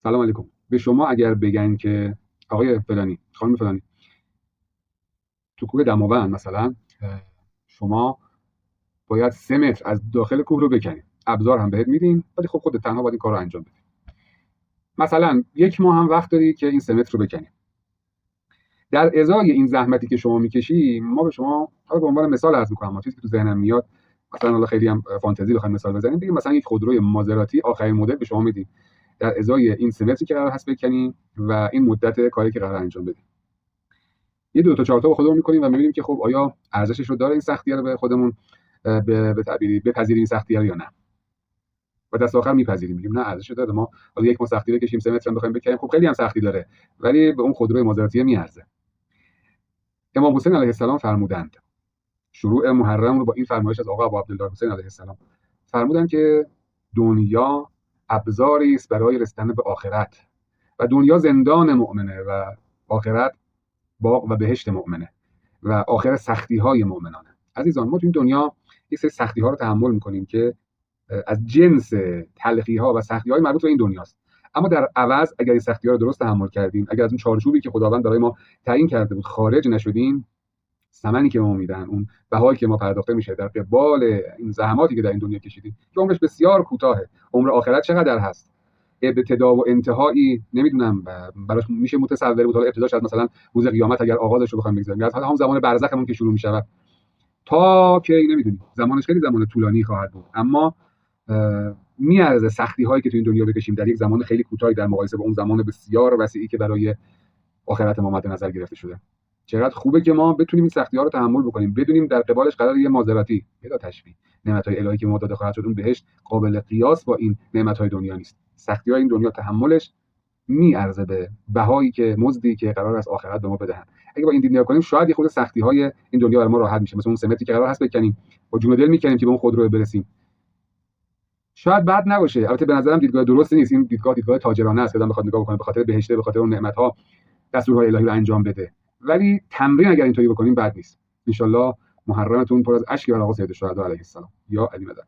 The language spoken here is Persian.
سلام علیکم. به شما اگر بگن که آقای فلانی، خانم فلانی، تو کوه دماوند مثلا شما باید 3 متر از داخل کوه رو بکنید، ابزار هم بهت میدیم، ولی خب خودت تنها باید این کار رو انجام بدی. مثلا 1 ماه هم وقت داری که این 3 متر رو بکنی. در ازای این زحمتی که شما میکشی، ما به شما، حالا به عنوان مثال عرض میکنم، چیزی که تو ذهنم میاد، مثلا حالا خیلی هم فانتزی بخوایم مثال بزنیم، بگیم مثلا یک خودروی مازراتی آخرین مدل به شما میدیم در ازای این 3 متری که قرار هست بکنیم و این مدت کاری که قرار انجام بدیم. یه 2 تا 4 تا با خودمون می‌کنیم و می‌بینیم که خب آیا ارزشش رو داره این سختی‌ها رو به خودمون به تعبیری بپذیریم این سختی‌ها رو یا نه. و دست آخر میپذیریم، میگیم نه ارزش داره، ما حالا 1 ماه سختی بکشیم 3 متر هم بخوایم بکنیم، خب خیلی هم سختی داره ولی به اون خودروی مازراتی میارزه. امام حسین علیه السلام فرمودند، شروع محرم رو با این فرمایش از آقا ابو عبدالله حسین علیه السلام فرمودند که دنیا ابزاری است برای رسیدن به آخرت و دنیا زندان مؤمنه و آخرت باغ و بهشت مؤمنه و آخر سختی‌های مؤمنانه. عزیزان، ما تو این دنیا یه سری سختی‌ها رو تحمل می‌کنیم که از جنس تلخی‌ها و سختی‌های مربوط به این دنیاست، اما در عوض اگر این سختی‌ها رو درست تحمل کردیم، اگر از اون چارچوبی که خداوند برای ما تعیین کرده بود خارج نشدیم، ثمنی که ما میدن، اون بهایی که ما پرداخته میشه در قبال این زحماتی که در این دنیا کشیدیم که عمرش بسیار کوتاهه. عمر آخرت چقدر هست؟ ابتدا و انتهایی نمیدونم براش میشه متصور بود. حالا ابتداش از مثلا روز قیامت اگر آغازش رو بخوایم بگذاریم، از حالا هم زمان برزخمون که شروع میشود تا که نمیدونیم، زمانش خیلی زمان طولانی خواهد بود، اما میارزه سختی هایی که تو این دنیا بکشیم در یک زمان خیلی کوتاهی در مقایسه با اون زمان بسیار وسیعی که برای آخرت ما مد نظر گرفته شده. چقدر خوبه که ما بتونیم این سختی ها رو تحمل بکنیم، بدونیم در قبالش قرار یه مازراتی بلا تشبیه نعمت های الهی که ما داده خواهد شد، اون بهشت قابل قیاس با این نعمت های دنیا نیست. سختی های این دنیا تحملش میارزه به بهایی که مزدی که قرار است آخرت به ما بدهن. اگه با این دید نگاه کنیم، شاید یه خورده سختی های این دنیا برای ما راحت میشه، مثلا اون سمتی که قرار هست بکنیم با جون و دل میکنیم که به اون خودرو برسیم. شاید بد نباشه، البته به نظرم دیدگاه درستی نیست. این دیدگاه تاجرانه است که آدم بخواد نگاه بکنه به خاطر بهشت، به خاطر اون نعمت ها دستورهای الهی رو انجام بده. ولی تمرین اگر اینطوری بکنیم بد نیست. ان شاءالله محرمتون پر از اشک بر آقا سید الشهدا علیه السلام یا علی مدد.